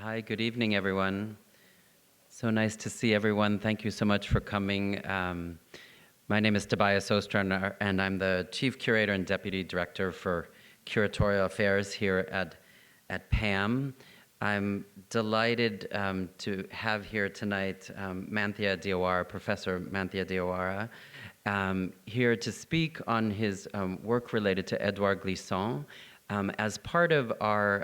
Hi, good evening, everyone. So nice to see everyone. Thank you so much for coming. My name is Tobias Oster, and I'm the Chief Curator and Deputy Director for Curatorial Affairs here at PAMM. I'm delighted to have here tonight Manthia Diawara, Professor Manthia Diawara, here to speak on his work related to Édouard Glissant. As part of our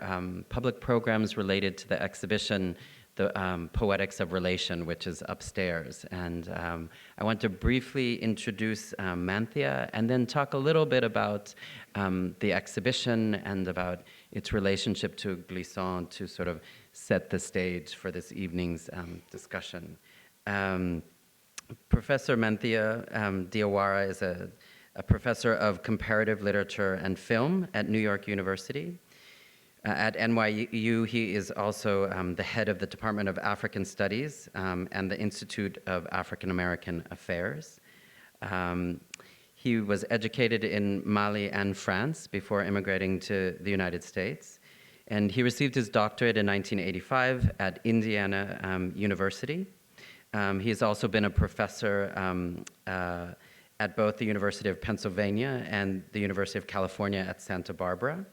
public programs related to the exhibition, the Poetics of Relation, which is upstairs. And I want to briefly introduce Manthia and then talk a little bit about the exhibition and about its relationship to Gleason to sort of set the stage for this evening's discussion. Professor Manthia Diawara is a professor of comparative literature and film at New York University. At NYU, he is also the head of the Department of African Studies and the Institute of African American Affairs. He was educated in Mali and France before immigrating to the United States. And he received his doctorate in 1985 at Indiana University. He has also been a professor at both the University of Pennsylvania and the University of California at Santa Barbara.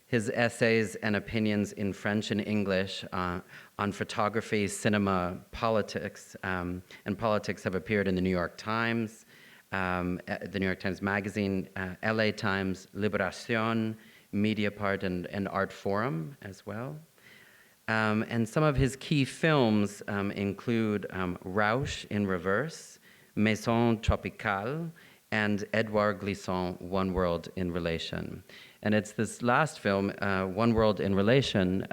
His essays and opinions in French and English on photography, cinema, politics, and politics have appeared in the New York Times, the New York Times Magazine, LA Times, Libération, Mediapart, and Art Forum as well. And some of his key films include Rausch in Reverse, Maison Tropicale, and Édouard Glissant, One World in Relation. And it's this last film, One World in Relation,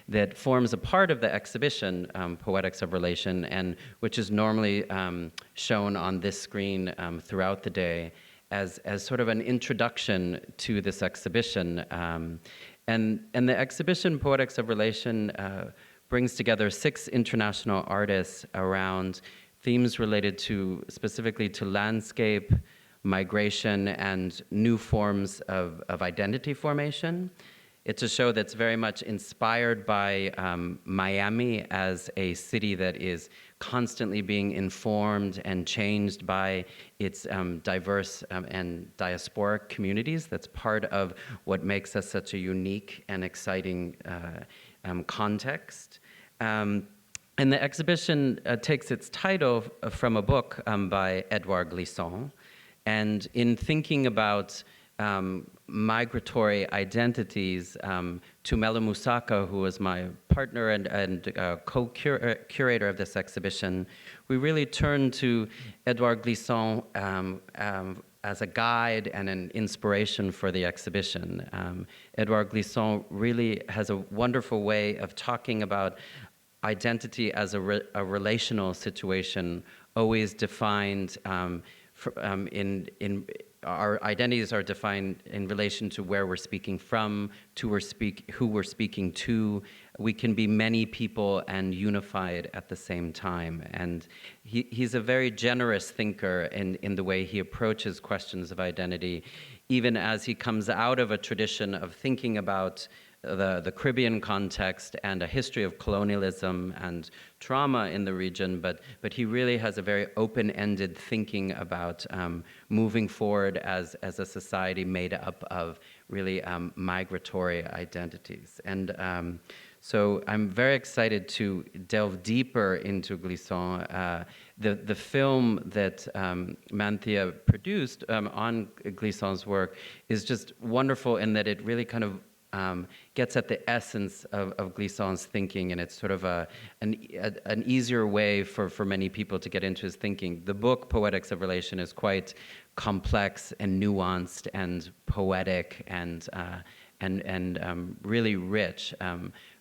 that forms a part of the exhibition, Poetics of Relation, and which is normally shown on this screen throughout the day as sort of an introduction to this exhibition. And the exhibition, Poetics of Relation, brings together 6 international artists around themes related specifically to landscape, migration, and new forms of identity formation. It's a show that's very much inspired by Miami as a city that is constantly being informed and changed by its diverse and diasporic communities. That's part of what makes us such a unique and exciting context. And the exhibition takes its title from a book by Édouard Glissant. And in thinking about migratory identities, Tumela Musaka, who was my partner and co-curator of this exhibition, we really turned to Édouard Glissant as a guide and an inspiration for the exhibition. Édouard Glissant really has a wonderful way of talking about identity as a relational situation, always defined our identities are defined in relation to where we're speaking from, who we're speaking to. We can be many people and unified at the same time. And he's a very generous thinker in the way he approaches questions of identity, even as he comes out of a tradition of thinking about the Caribbean context and a history of colonialism and trauma in the region, but he really has a very open-ended thinking about moving forward as a society made up of really migratory identities. And so I'm very excited to delve deeper into Glissant. The film that Manthia produced on Glissant's work is just wonderful in that it really kind of gets at the essence of Glissant's thinking, and it's sort of an easier way for many people to get into his thinking. The book, Poetics of Relation, is quite complex and nuanced and poetic and really rich.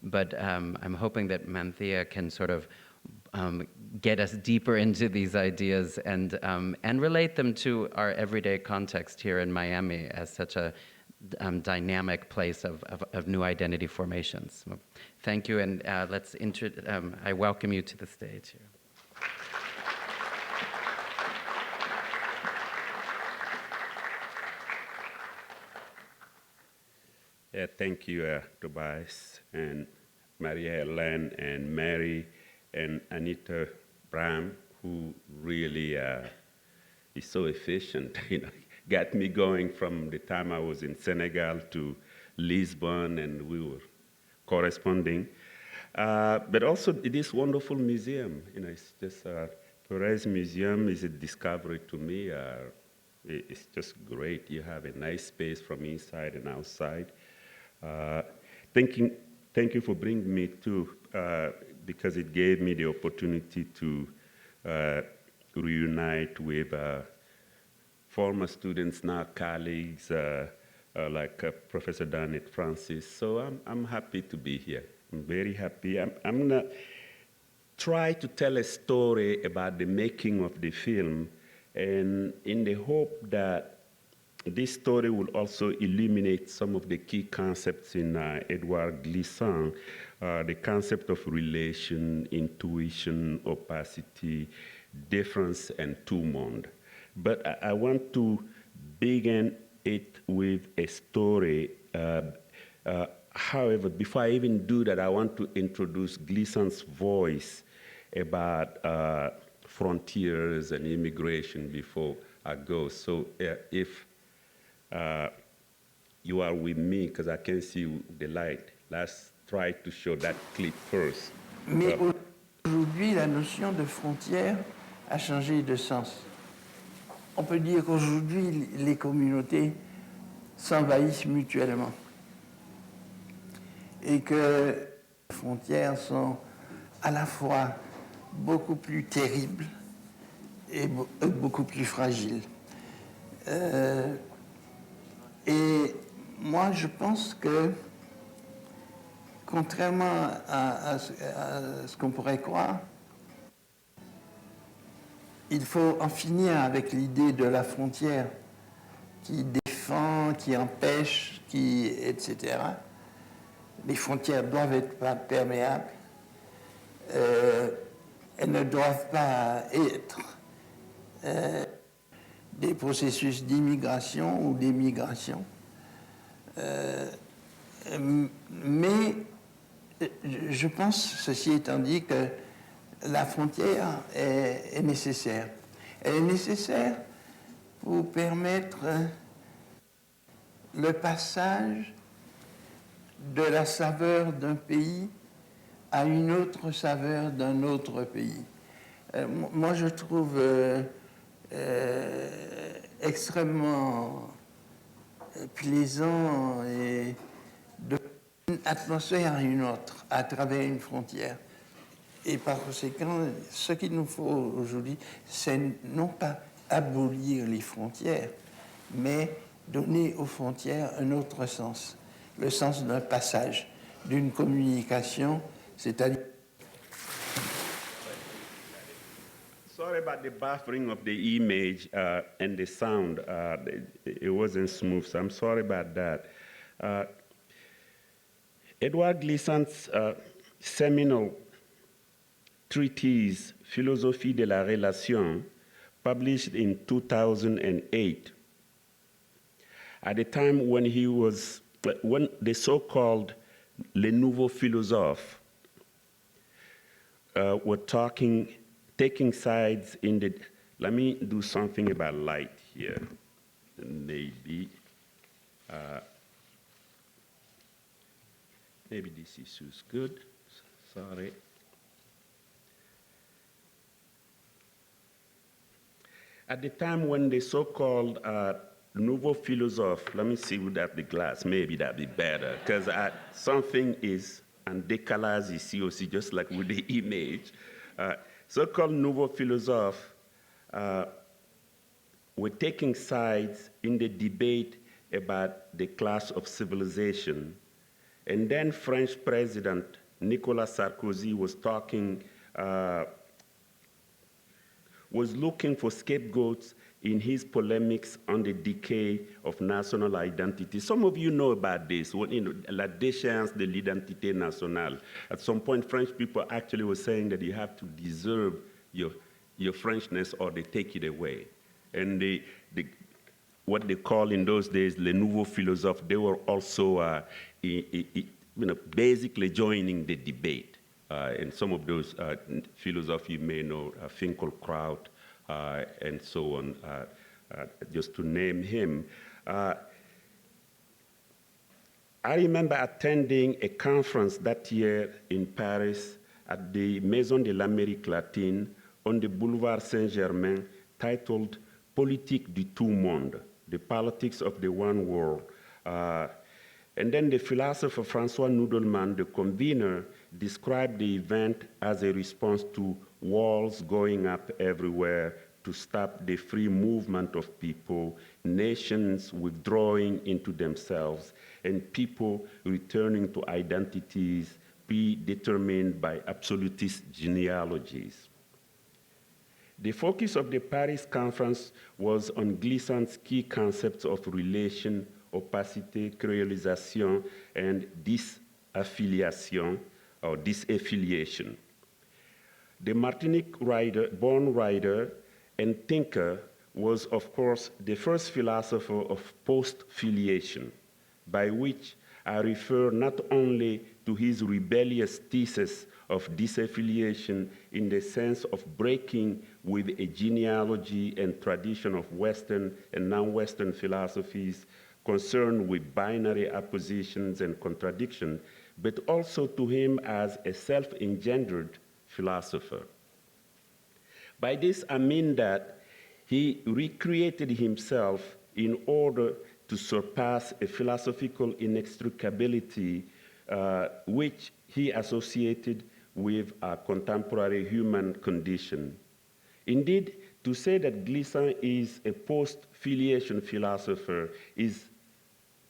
But I'm hoping that Manthia can sort of get us deeper into these ideas and relate them to our everyday context here in Miami as such a dynamic place of new identity formations. So, thank you, and I welcome you to the stage here. Thank you, Tobias, and Marie-Hélène and Mary and Anita Bram, who really is so efficient. Got me going from the time I was in Senegal to Lisbon, and we were corresponding. But also this wonderful museum, it's just Pérez Museum is a discovery to me. It's just great. You have a nice space from inside and outside. Thank you for bringing me too, because it gave me the opportunity to reunite with former students, now colleagues, like Professor Danette Francis. So I'm happy to be here. I'm very happy. I'm gonna try to tell a story about the making of the film, and in the hope that this story will also illuminate some of the key concepts in Édouard Glissant, the concept of relation, intuition, opacity, difference, and tout-monde. But I want to begin it with a story. However, before I even do that, I want to introduce Glissant's voice about frontiers and immigration before I go. So if you are with me, because I can see the light, let's try to show that clip first. Mais aujourd'hui, la notion de frontière a changé de sens. On peut dire qu'aujourd'hui, les communautés s'envahissent mutuellement. Et que les frontières sont à la fois beaucoup plus terribles et beaucoup plus fragiles. Et moi, je pense que, contrairement à ce qu'on pourrait croire, il faut en finir avec l'idée de la frontière qui défend, qui empêche, etc. Les frontières doivent être pas perméables. Elles ne doivent pas être des processus d'immigration ou d'émigration. Mais je pense, ceci étant dit, que la frontière est nécessaire. Elle est nécessaire pour permettre le passage de la saveur d'un pays à une autre saveur d'un autre pays. Moi, je trouve extrêmement plaisant et de une atmosphère à une autre à travers une frontière. Et par conséquent, ce qu'il nous faut aujourd'hui, c'est non pas abolir les frontières, mais donner aux frontières un autre sens, le sens d'un passage, d'une communication, c'est-à-dire... Sorry about the buffering of the image and the sound. It wasn't smooth, so I'm sorry about that. Édouard Glissant's seminal treatise, Philosophie de la Relation, published in 2008, at the time when when the so-called Le Nouveau philosoph were taking sides in the, let me do something about light here, maybe this is good, sorry. At the time when the so-called Nouveau philosoph, let me see without the glass, maybe that'd be better, because something is en décalage ici aussi, just like with the image. So-called Nouveau philosoph were taking sides in the debate about the clash of civilization. And then French President Nicolas Sarkozy was looking for scapegoats in his polemics on the decay of national identity. Some of you know about this, la déchéance de l'identité nationale. At some point, French people actually were saying that you have to deserve your Frenchness or they take it away. And what they call in those days, les nouveaux philosophes, they were also basically joining the debate. And some of those philosophers you may know, Finkelkraut, and so on, just to name him. I remember attending a conference that year in Paris at the Maison de l'Amérique latine on the Boulevard Saint-Germain, titled Politique du tout monde, the politics of the one world. And then the philosopher François Nudelman, the convener, described the event as a response to walls going up everywhere to stop the free movement of people, nations withdrawing into themselves, and people returning to identities predetermined by absolutist genealogies. The focus of the Paris conference was on Glissant's key concepts of relation, opacité, créolisation, and disaffiliation, or disaffiliation. The Martinique born writer and thinker was, of course, the first philosopher of post-filiation, by which I refer not only to his rebellious thesis of disaffiliation in the sense of breaking with a genealogy and tradition of Western and non-Western philosophies concerned with binary oppositions and contradiction, but also to him as a self-engendered philosopher. By this, I mean that he recreated himself in order to surpass a philosophical inextricability which he associated with a contemporary human condition. Indeed, to say that Gleason is a post-filiation philosopher is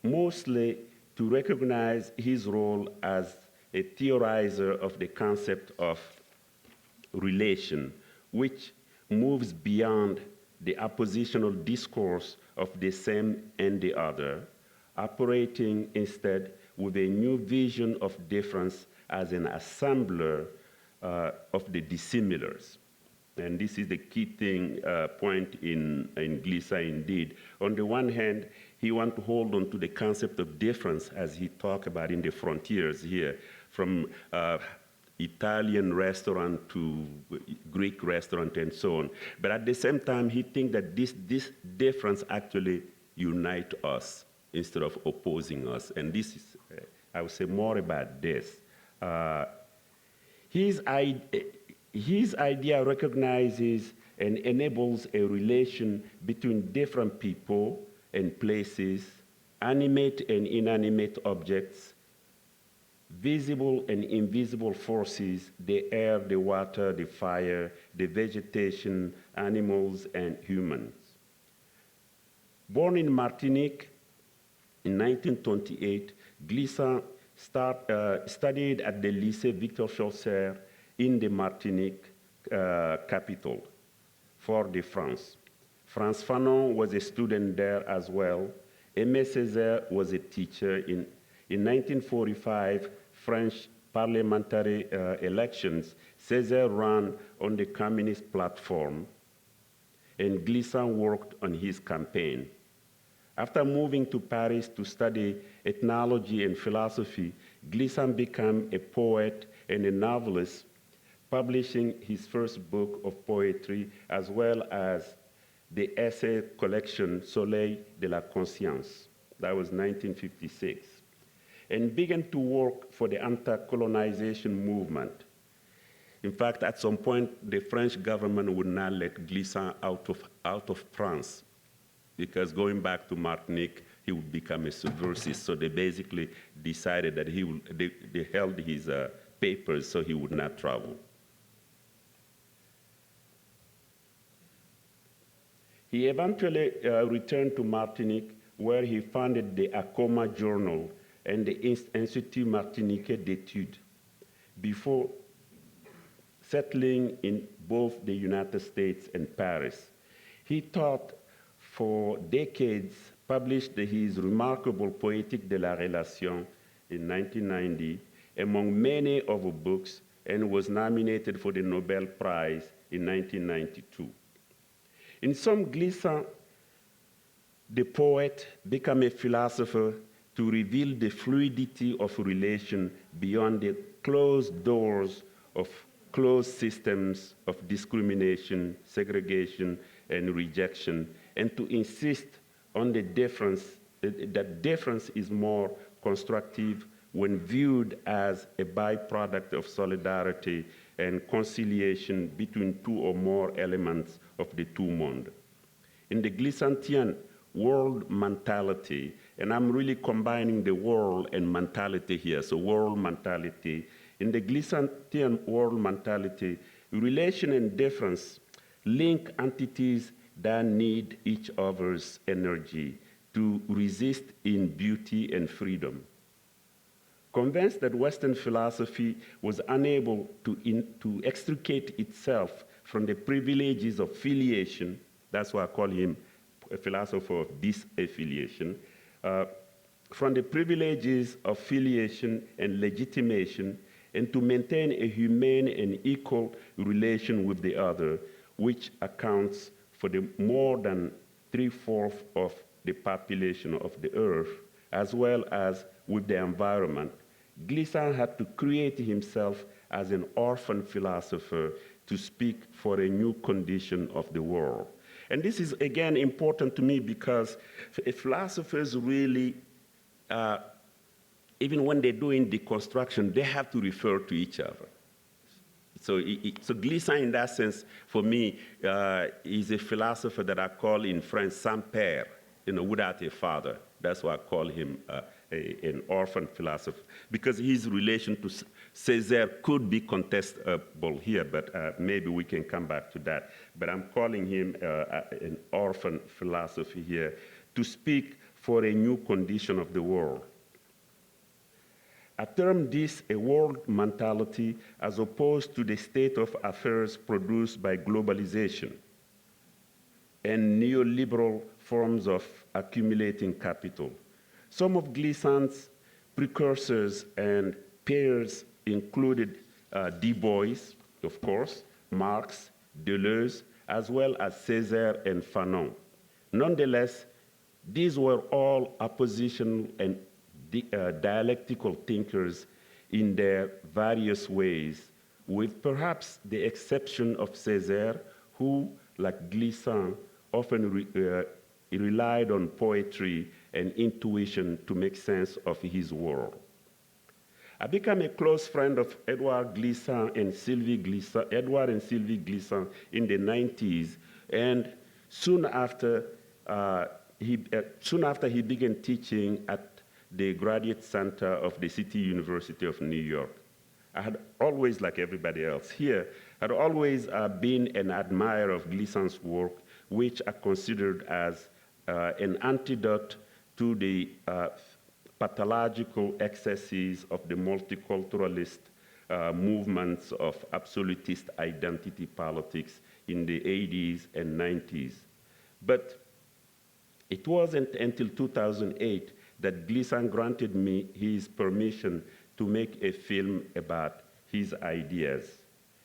mostly to recognize his role as a theorizer of the concept of relation, which moves beyond the oppositional discourse of the same and the other, operating instead with a new vision of difference as an assembler of the dissimilars. And this is the key point in Gleason indeed. On the one hand, he wants to hold on to the concept of difference as he talked about in the frontiers here, from Italian restaurant to Greek restaurant and so on. But at the same time, he thinks that this difference actually unites us instead of opposing us. And this is, I will say more about this. His idea recognizes and enables a relation between different people and places, animate and inanimate objects, visible and invisible forces, the air, the water, the fire, the vegetation, animals, and humans. Born in Martinique in 1928, Gleason studied at the Lycée Victor Chaucer in the Martinique capital, Fort-de-France. Frantz Fanon was a student there as well. Aimé Césaire was a teacher. In 1945, French parliamentary elections, Césaire ran on the communist platform, and Gleason worked on his campaign. After moving to Paris to study ethnology and philosophy, Gleason became a poet and a novelist, publishing his first book of poetry as well as the essay collection Soleil de la Conscience. That was 1956. And began to work for the anti-colonization movement. In fact, at some point, the French government would not let Gleason out of France, because going back to Martinique, he would become a subversive. So they basically decided that they held his papers so he would not travel. He eventually returned to Martinique, where he founded the Acoma Journal and the Institut Martiniquais d'études, before settling in both the United States and Paris. He taught for decades, published his remarkable Poetics de la Relation in 1990, among many other books, and was nominated for the Nobel Prize in 1992. In sum, Gleason, the poet, became a philosopher to reveal the fluidity of relation beyond the closed doors of closed systems of discrimination, segregation, and rejection, and to insist on the difference, that difference is more constructive when viewed as a byproduct of solidarity and conciliation between two or more elements of the two mondes. In the Glissantian world mentality, and I'm really combining the world and mentality here, so world mentality. In the Glissantian world mentality, relation and difference link entities that need each other's energy to resist in beauty and freedom. Convinced that Western philosophy was unable to extricate itself from the privileges of filiation, that's why I call him a philosopher of disaffiliation, from the privileges of filiation and legitimation, and to maintain a humane and equal relation with the other, which accounts for the more than 3/4 of the population of the earth, as well as with the environment. Gleason had to create himself as an orphan philosopher to speak for a new condition of the world. And this is, again, important to me because philosophers really, even when they're doing deconstruction, they have to refer to each other. So Gleason, in that sense, for me, is a philosopher that I call in French sans père, without a father. That's why I call him an orphan philosopher, because his relation to Césaire could be contestable here, but maybe we can come back to that. But I'm calling him an orphan philosophy here to speak for a new condition of the world. I term this a world mentality as opposed to the state of affairs produced by globalization and neoliberal forms of accumulating capital. Some of Glissant's precursors and peers included Du Bois, of course, Marx, Deleuze, as well as Césaire and Fanon. Nonetheless, these were all oppositional and dialectical thinkers in their various ways, with perhaps the exception of Césaire, who, like Glissant, often relied on poetry and intuition to make sense of his world. I became a close friend of Édouard Glissant and Sylvie Glissant, Édouard and Sylvie Glissant in the 90s, and soon after he began teaching at the Graduate Center of the City University of New York. I had always, like everybody else here, had always been an admirer of Glissant's work, which I considered as an antidote to the pathological excesses of the multiculturalist movements of absolutist identity politics in the 80s and 90s. But it wasn't until 2008 that Gleason granted me his permission to make a film about his ideas.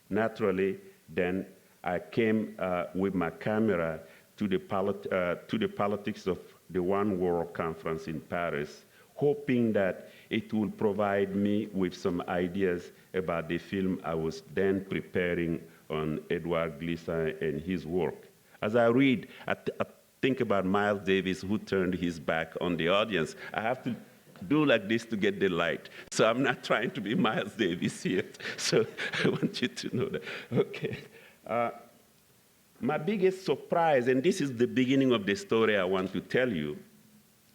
Naturally, then I came with my camera to the Politics of the One World Conference in Paris, hoping that it will provide me with some ideas about the film I was then preparing on Édouard Glissant and his work. As I read, I think about Miles Davis, who turned his back on the audience. I have to do like this to get the light. So I'm not trying to be Miles Davis here. So I want you to know that. Okay. My biggest surprise, and this is the beginning of the story I want to tell you,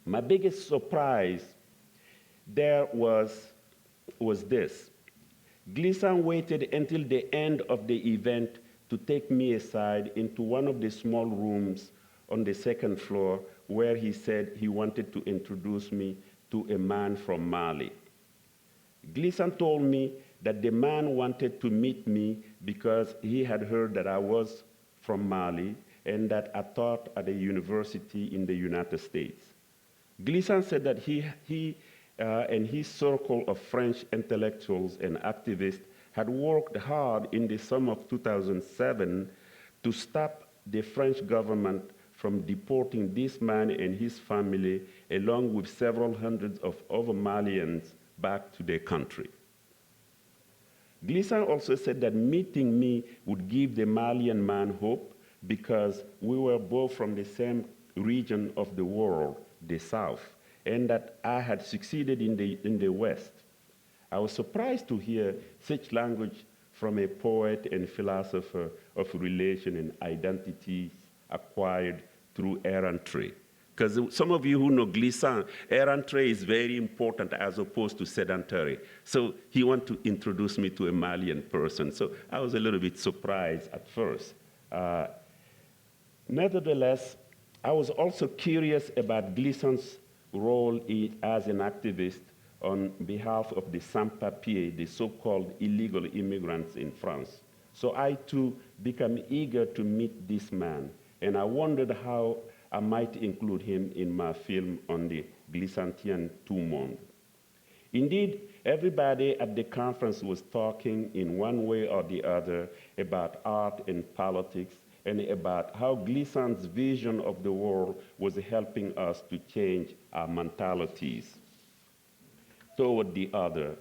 my biggest surprise there was this. Gleason waited until the end of the event to take me aside into one of the small rooms on the second floor, where he said he wanted to introduce me to a man from Mali. Gleason told me that the man wanted to meet me because he had heard that I was from Mali and that I taught at a university in the United States. Gleason said that he and his circle of French intellectuals and activists had worked hard in the summer of 2007 to stop the French government from deporting this man and his family, along with several hundreds of other Malians, back to their country. Gleason also said that meeting me would give the Malian man hope because we were both from the same region of the world, the South, and that I had succeeded in the West. I was surprised to hear such language from a poet and philosopher of relation and identities acquired through errantry. Because some of you who know Gleason, errantry is very important as opposed to sedentary. So he wanted to introduce me to a Malian person. So I was a little bit surprised at first. Nevertheless, I was also curious about Gleason's role as an activist on behalf of the sans-papiers, the so-called illegal immigrants in France. So I too became eager to meet this man, and I wondered how I might include him in my film on the Glissantien tout monde. Indeed, everybody at the conference was talking in one way or the other about art and politics and about how Glissant's vision of the world was helping us to change our mentalities toward the other,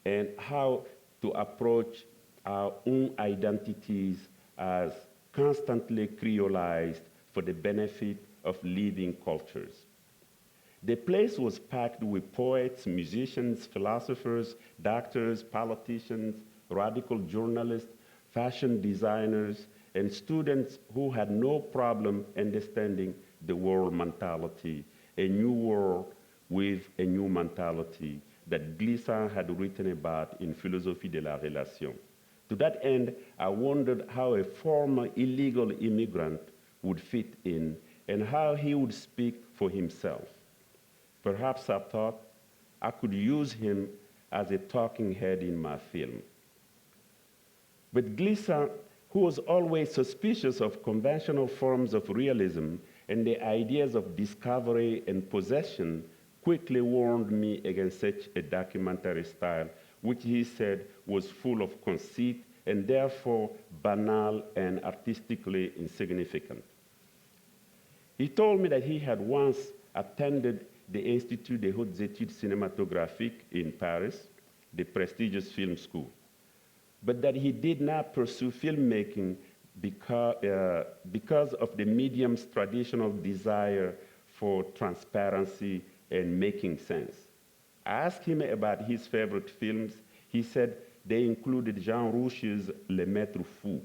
and how to approach our own identities as constantly creolized for the benefit of living cultures. The place was packed with poets, musicians, philosophers, doctors, politicians, radical journalists, fashion designers, and students who had no problem understanding the world mentality, a new world with a new mentality that Gleason had written about in Philosophie de la Relation. To that end, I wondered how a former illegal immigrant would fit in and how he would speak for himself. Perhaps I thought I could use him as a talking head in my film. But Gleason, who was always suspicious of conventional forms of realism and the ideas of discovery and possession, quickly warned me against such a documentary style, which he said was full of conceit and therefore banal and artistically insignificant. He told me that he had once attended the Institut des Hautes Études Cinématographiques in Paris, the prestigious film school, but that he did not pursue filmmaking because of the medium's traditional desire for transparency and making sense. I asked him about his favorite films. He said they included Jean Rouche's Le Maître Fou.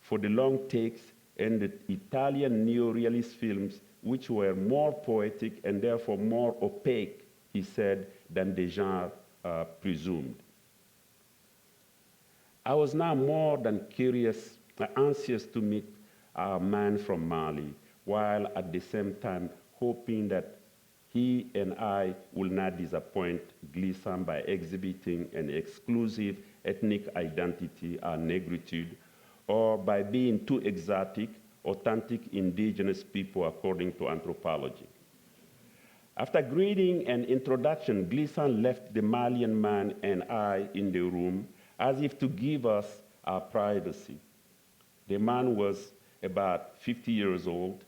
For the long takes and the Italian neorealist films, which were more poetic and therefore more opaque, he said, than the genre presumed. I was now more than curious, anxious to meet our man from Mali, while at the same time hoping that he and I will not disappoint Gleason by exhibiting an exclusive ethnic identity, our Negritude, or by being too exotic, authentic indigenous people according to anthropology. After greeting and introduction, Gleason left the Malian man and I in the room as if to give us our privacy. The man was about 50 years old,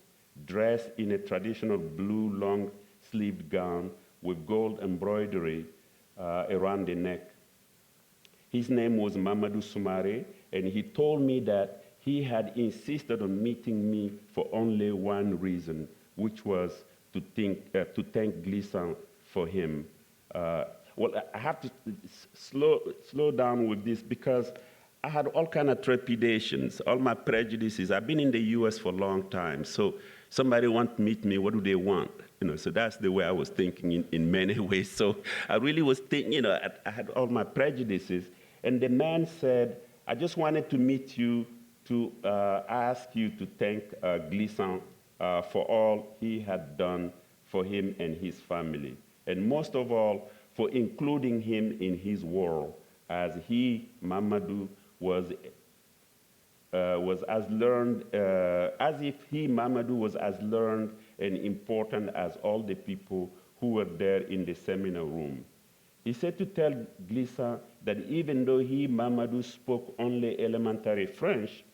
dressed in a traditional blue long-sleeved gown with gold embroidery around the neck. His name was Mamadou Sumari, and he told me that he had insisted on meeting me for only one reason, which was to thank Gleason for him. Well, I have to slow down with this because I had all kind of trepidations, all my prejudices. I've been in the US for a long time, so somebody wants to meet me, what do they want? So that's the way I was thinking in many ways. So I really was thinking, I had all my prejudices. And the man said, I just wanted to meet you to ask you to thank Gleason for all he had done for him and his family. And most of all, for including him in his world, as he, Mamadou, was as learned, as if he, Mamadou, was as learned and important as all the people who were there in the seminar room. He said to tell Gleason that even though he, Mamadou, spoke only elementary French,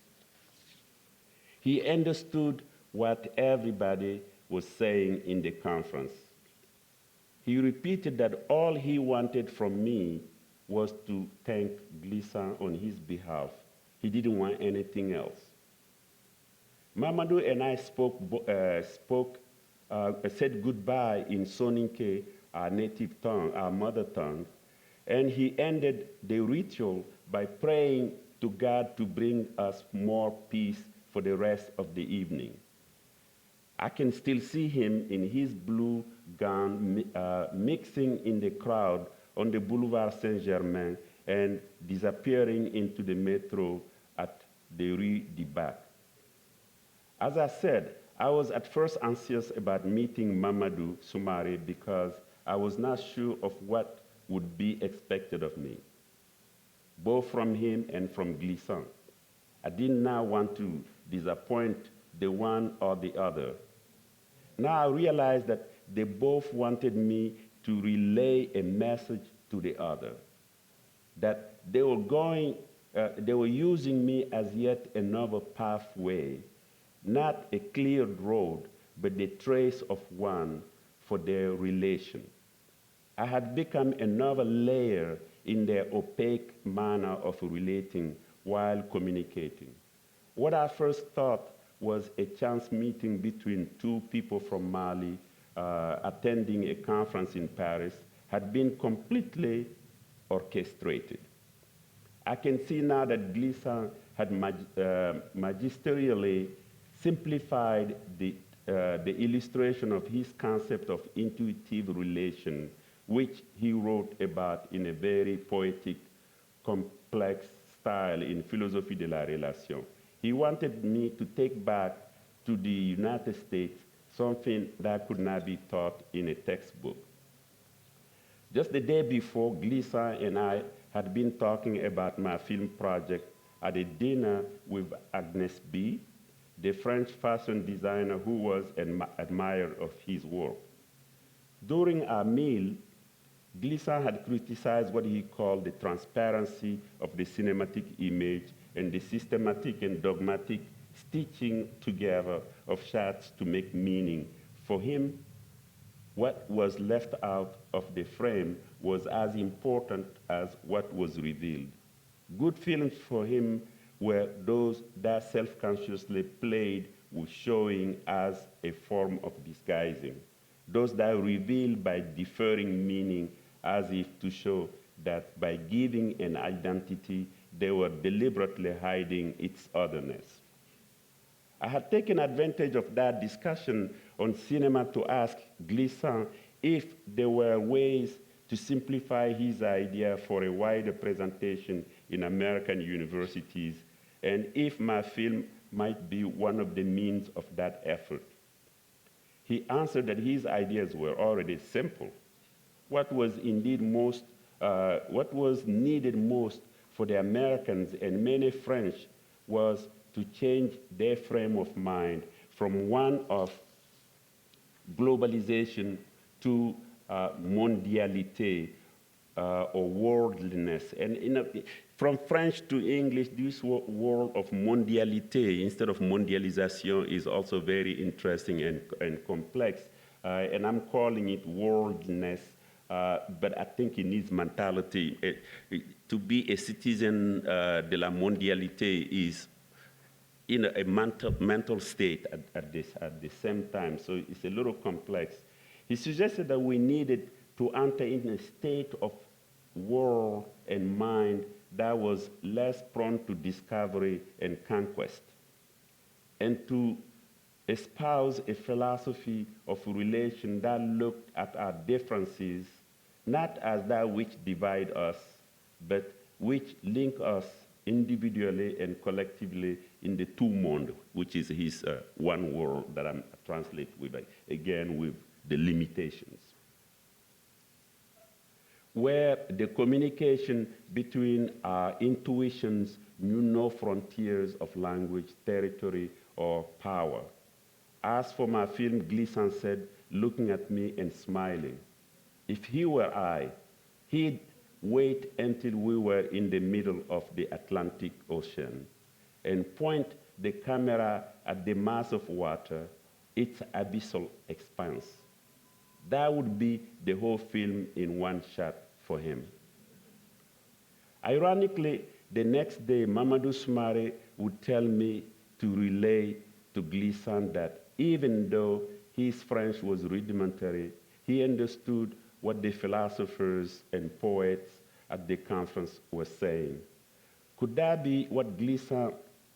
he understood what everybody was saying in the conference. He repeated that all he wanted from me was to thank Gleason on his behalf. He didn't want anything else. Mamadou and I said goodbye in Soninke, our native tongue, our mother tongue, and he ended the ritual by praying to God to bring us more peace for the rest of the evening. I can still see him in his blue gown mixing in the crowd on the Boulevard Saint-Germain and disappearing into the metro at the Rue du Bac. As I said, I was at first anxious about meeting Mamadou Sumari because I was not sure of what would be expected of me, both from him and from Gleason. I did not want to disappoint the one or the other. Now I realize that they both wanted me to relay a message to the other, that they were using me as yet another pathway, not a cleared road, but the trace of one for their relation. I had become another layer in their opaque manner of relating while communicating. What I first thought was a chance meeting between two people from Mali attending a conference in Paris had been completely orchestrated. I can see now that Gleason had magisterially simplified the illustration of his concept of intuitive relation, which he wrote about in a very poetic, complex style in Philosophie de la Relation. He wanted me to take back to the United States something that could not be taught in a textbook. Just the day before, Gleason and I had been talking about my film project at a dinner with Agnes B., the French fashion designer who was an admirer of his work. During our meal, Gleason had criticized what he called the transparency of the cinematic image and the systematic and dogmatic stitching together of shots to make meaning. For him, what was left out of the frame was as important as what was revealed. Good films for him were those that self-consciously played with showing as a form of disguising, those that revealed by deferring meaning as if to show that by giving an identity, they were deliberately hiding its otherness. I had taken advantage of that discussion on cinema to ask Gleason if there were ways to simplify his idea for a wider presentation in American universities, and if my film might be one of the means of that effort. He answered that his ideas were already simple. What was needed most for the Americans and many French was to change their frame of mind from one of globalization to mondialité or worldliness. And from French to English, this word of mondialité instead of mondialisation is also very interesting and complex. And I'm calling it worldliness, but I think it needs mentality. To be a citizen de la mondialité is in a mental state at the same time, so it's a little complex. He suggested that we needed to enter in a state of world and mind that was less prone to discovery and conquest, and to espouse a philosophy of relation that looked at our differences not as that which divide us, but which link us individually and collectively in the two monde, which is his one word that I'm translating with, again, with the limitations. Where the communication between our intuitions knew no frontiers of language, territory, or power. As for my film, Gleason said, looking at me and smiling, if he were I, he'd wait until we were in the middle of the Atlantic Ocean and point the camera at the mass of water, its abyssal expanse. That would be the whole film in one shot for him. Ironically, the next day, Mamadou Sumari would tell me to relay to Gleason that even though his French was rudimentary, he understood what the philosophers and poets at the conference were saying. Could that be what Gleason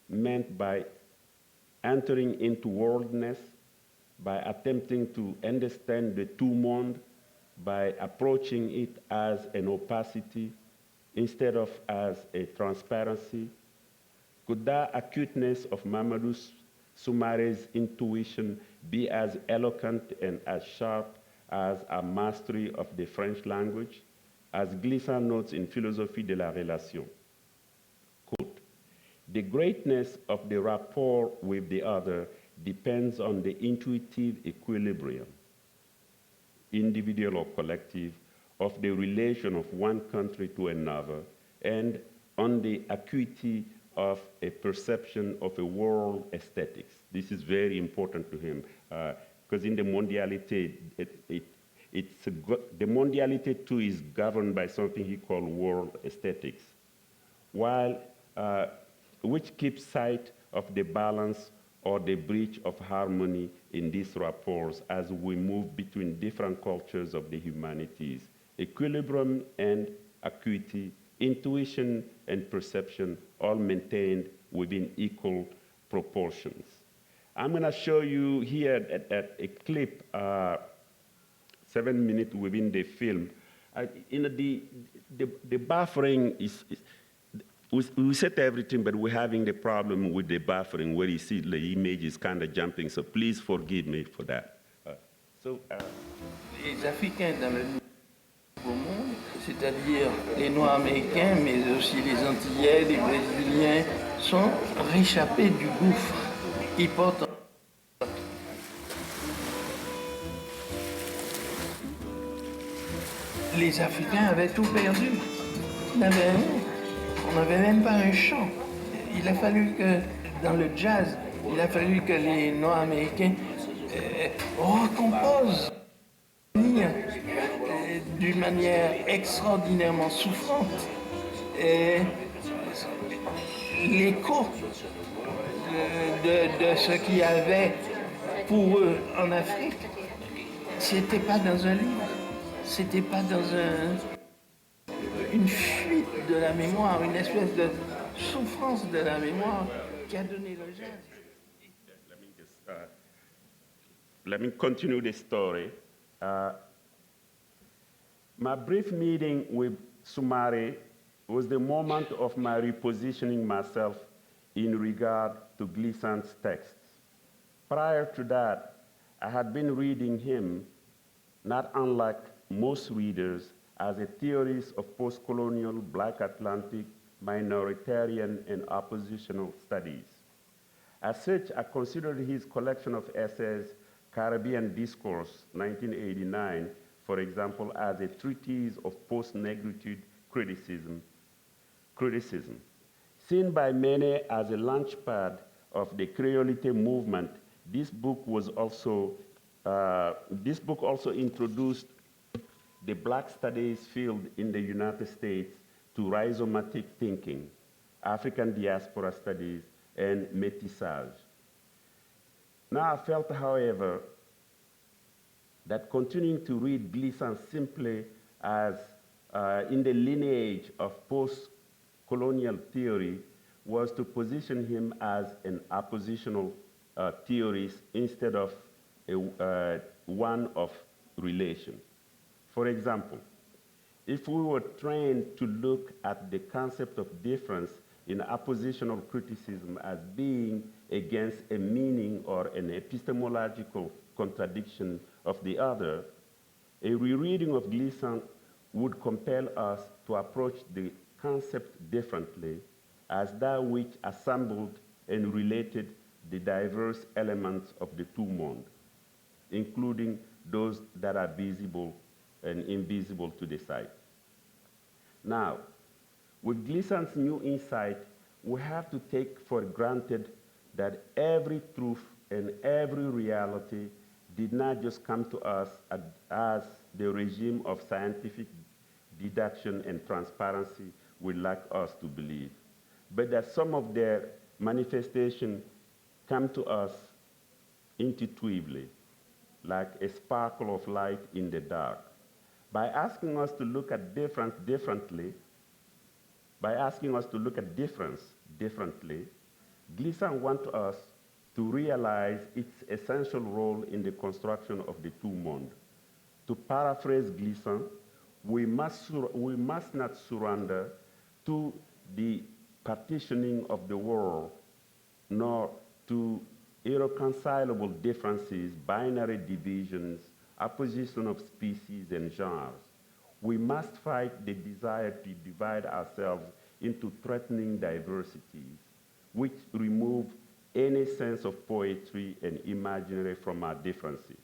meant by entering into worldness, by attempting to understand the tout monde, by approaching it as an opacity instead of as a transparency? Could that acuteness of Mamadou Sumari's intuition be as eloquent and as sharp as a mastery of the French language? As Gleason notes in Philosophie de la Relation, quote, "The greatness of the rapport with the other depends on the intuitive equilibrium, individual or collective, of the relation of one country to another, and on the acuity of a perception of a world aesthetics." This is very important to him, because in the mondialité, the mondialité too is governed by something he called world aesthetics, which keeps sight of the balance or the breach of harmony in these rapports as we move between different cultures of the humanities. Equilibrium and acuity, intuition and perception, all maintained within equal proportions. I'm going to show you here a clip, 7 minutes within the film. The buffering is we set everything, but we're having the problem with the buffering where you see the image is kind of jumping, so please forgive me for that. Les Africains dans le Nouveau Monde, c'est-à-dire les Noirs américains, mais aussi les Antillais, les Brésiliens, sont réchappés du gouffre. Ils portent les Africains avaient tout perdu. On n'avait même pas un chant. Il a fallu que, dans le jazz, il a fallu que les Noirs américains recomposent d'une manière extraordinairement souffrante. L'écho de ce qu'il y avait pour eux en Afrique, c'était pas dans un livre, c'était pas dans une fuite de la mémoire, une espèce de souffrance de la mémoire qui a donné le jazz. Let me continue the story. My brief meeting with Sumari was the moment of my repositioning myself in regard to Gleason's texts. Prior to that, I had been reading him, not unlike most readers, as a theorist of post-colonial Black Atlantic, minoritarian, and oppositional studies. As such, I considered his collection of essays, Caribbean Discourse, 1989, for example, as a treatise of post-Negritude criticism. Seen by many as a launchpad of the Creolite movement, this book also introduced the Black studies field in the United States to rhizomatic thinking, African diaspora studies, and métissage. Now I felt, however, that continuing to read Gleason simply as in the lineage of post-colonial theory was to position him as an oppositional theorist instead of one of relation. For example, if we were trained to look at the concept of difference in oppositional criticism as being against a meaning or an epistemological contradiction of the other, a rereading of Gleason would compel us to approach the concept differently as that which assembled and related the diverse elements of the tout monde, including those that are visible and invisible to the sight. Now, with Gleason's new insight, we have to take for granted that every truth and every reality did not just come to us as the regime of scientific deduction and transparency would like us to believe, but that some of their manifestations come to us intuitively, like a sparkle of light in the dark. By asking us to look at difference differently, Gleason wants us to realize its essential role in the construction of the two mondes. To paraphrase Gleason, we must not surrender to the partitioning of the world, nor to irreconcilable differences, binary divisions, opposition of species and genres. We must fight the desire to divide ourselves into threatening diversities, which remove any sense of poetry and imaginary from our differences.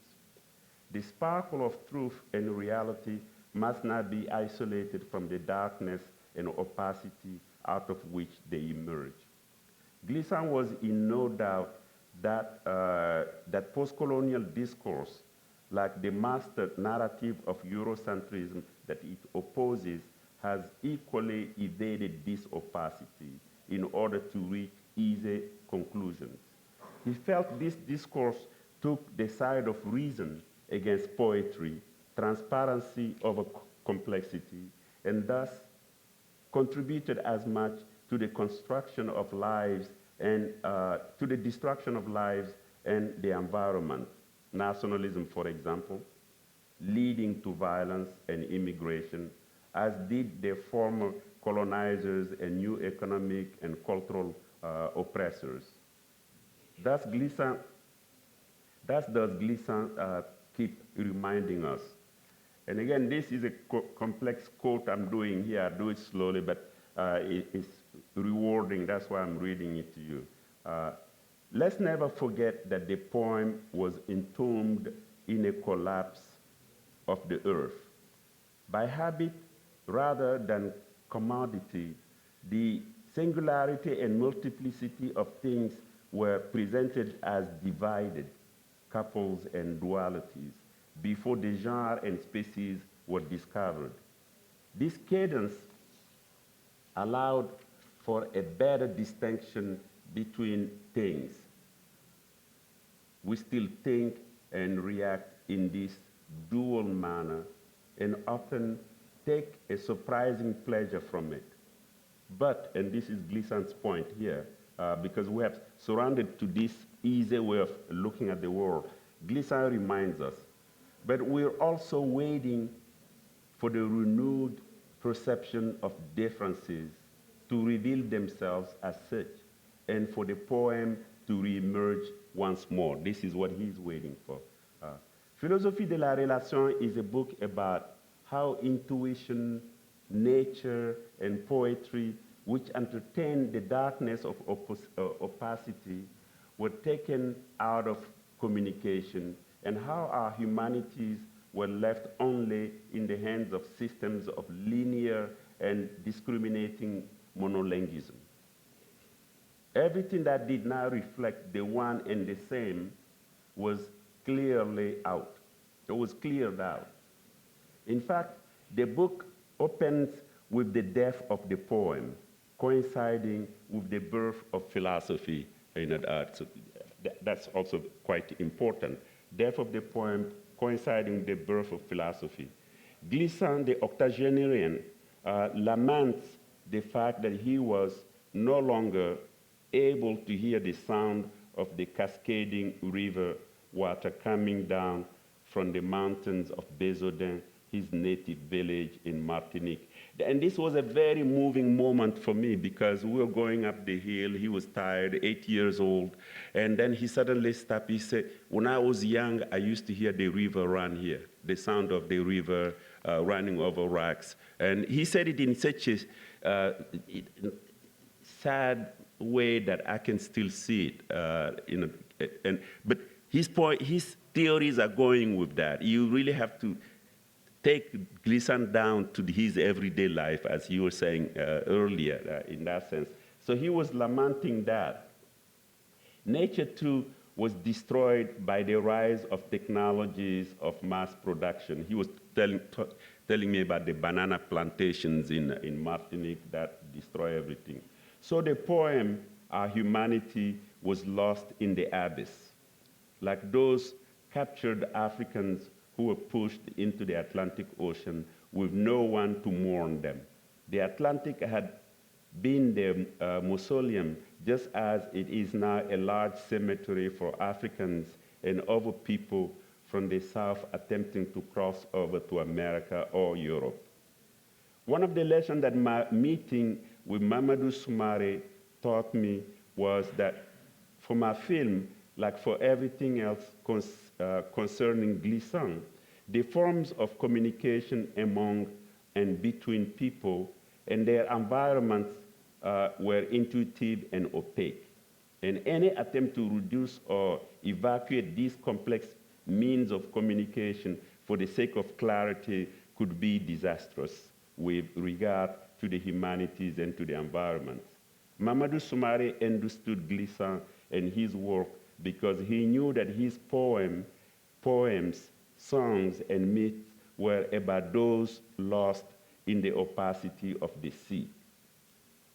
The sparkle of truth and reality must not be isolated from the darkness and opacity out of which they emerge. Gleason was in no doubt that, that post-colonial discourse, like the master narrative of Eurocentrism that it opposes, has equally evaded this opacity in order to reach easy conclusions. He felt this discourse took the side of reason against poetry, transparency over complexity, and thus contributed as much to the construction of lives and to the destruction of lives and the environment. Nationalism, for example, leading to violence and immigration, as did the former colonizers and new economic and cultural oppressors. Thus does Gleason keep reminding us. And again, this is a complex quote I'm doing here. I do it slowly, but it's rewarding. That's why I'm reading it to you. Let's never forget that the poem was entombed in a collapse of the earth. By habit rather than commodity, the singularity and multiplicity of things were presented as divided couples and dualities before the genre and species were discovered. This cadence allowed for a better distinction between things. We still think and react in this dual manner and often take a surprising pleasure from it. But, and this is Gleason's point here, because we have surrounded to this easy way of looking at the world, Gleason reminds us, but we're also waiting for the renewed perception of differences to reveal themselves as such, and for the poem to reemerge once more. This is what he's waiting for. Philosophie de la Relation is a book about how intuition, nature, and poetry, which entertain the darkness of opacity, were taken out of communication, and how our humanities were left only in the hands of systems of linear and discriminating monolinguism. Everything that did not reflect the one and the same was clearly out. It was cleared out. In fact, the book opens with the death of the poem, coinciding with the birth of philosophy in art. So that's also quite important. Death of the poem coinciding with the birth of philosophy. Gleason, the octogenarian, laments the fact that he was no longer able to hear the sound of the cascading river water coming down from the mountains of Bézodin, his native village in Martinique. And this was a very moving moment for me because we were going up the hill, he was tired, 8 years old, and then he suddenly stopped. He said, when I was young, I used to hear the river run here, the sound of the river running over rocks. And he said it in such a sad way that I can still see it. But his theories are going with that. You really have to take Gleason down to his everyday life, as you were saying earlier, in that sense. So he was lamenting that. Nature, too, was destroyed by the rise of technologies of mass production. He was telling me about the banana plantations in Martinique that destroy everything. So the poem, Our Humanity, was lost in the abyss, like those captured Africans who were pushed into the Atlantic Ocean with no one to mourn them. The Atlantic had been their mausoleum, just as it is now a large cemetery for Africans and other people from the South attempting to cross over to America or Europe. One of the lessons that my meeting with Mamadou Sumari taught me was that for my film, like for everything else concerning Gleason, the forms of communication among and between people and their environments were intuitive and opaque. And any attempt to reduce or evacuate these complex means of communication for the sake of clarity could be disastrous with regard to the humanities and to the environment. Mamadou Sumari understood Gleason and his work because he knew that his poems, songs, and myths were about those lost in the opacity of the sea.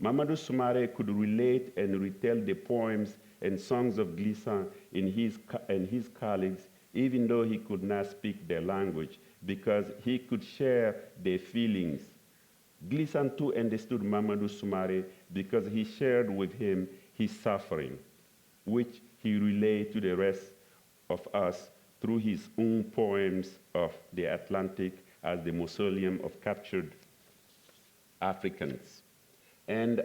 Mamadou Sumari could relate and retell the poems and songs of Gleason and his colleagues, even though he could not speak their language, because he could share their feelings. Gleason too understood Mamadou Sumari because he shared with him his suffering, which he relayed to the rest of us through his own poems of the Atlantic as the mausoleum of captured Africans, and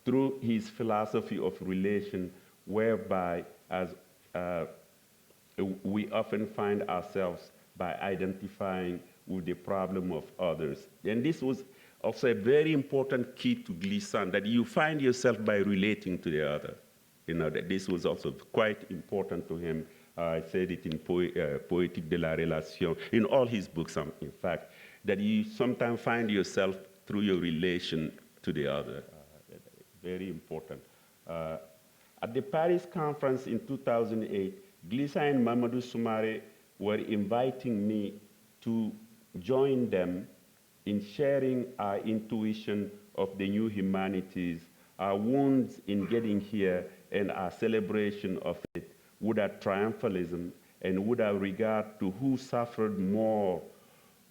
through his philosophy of relation, whereby as we often find ourselves by identifying with the problem of others. And this was also a very important key to Gleason, that you find yourself by relating to the other. You know, that this was also quite important to him. I said it in Poetics de la Relation, in all his books, in fact, that you sometimes find yourself through your relation to the other. Very important. At the Paris conference in 2008, Gleason and Mamadou Sumari were inviting me to join them in sharing our intuition of the new humanities, our wounds in getting here, and our celebration of it, without triumphalism and without regard to who suffered more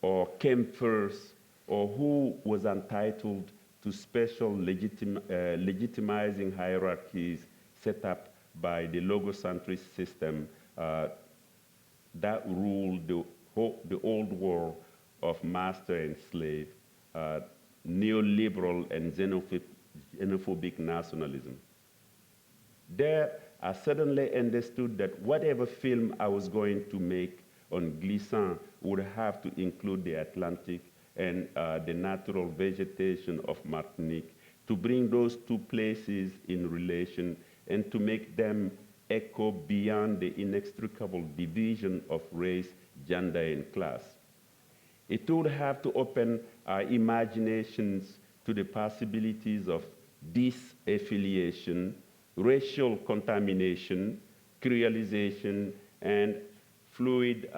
or came first or who was entitled to special legitimizing hierarchies set up by the logocentric system that ruled the old world of master and slave, neoliberal and xenophobic nationalism. There, I suddenly understood that whatever film I was going to make on Gleason would have to include the Atlantic and the natural vegetation of Martinique, to bring those two places in relation and to make them echo beyond the inextricable division of race, gender, and class. It would have to open our imaginations to the possibilities of disaffiliation, racial contamination, creolization, and fluid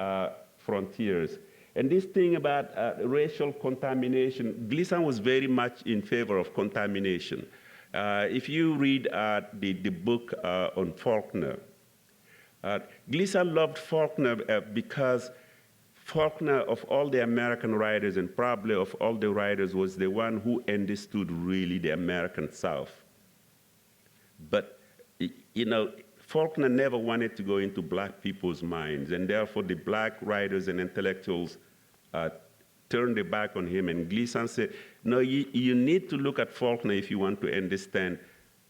frontiers. And this thing about racial contamination, Gleason was very much in favor of contamination. If you read the book on Faulkner, Gleason loved Faulkner because Faulkner, of all the American writers, and probably of all the writers, was the one who understood really the American South. But, you know, Faulkner never wanted to go into black people's minds, and therefore the black writers and intellectuals turned their back on him, and Gleason said, no, you need to look at Faulkner if you want to understand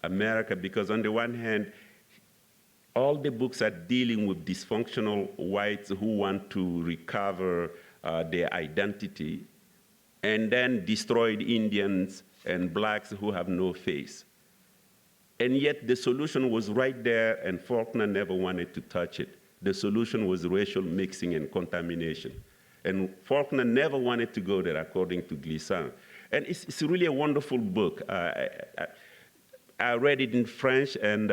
America, because on the one hand, all the books are dealing with dysfunctional whites who want to recover their identity, and then destroyed Indians and blacks who have no face. And yet the solution was right there, and Faulkner never wanted to touch it. The solution was racial mixing and contamination. And Faulkner never wanted to go there, according to Gleason. And it's really a wonderful book. I read it in French, and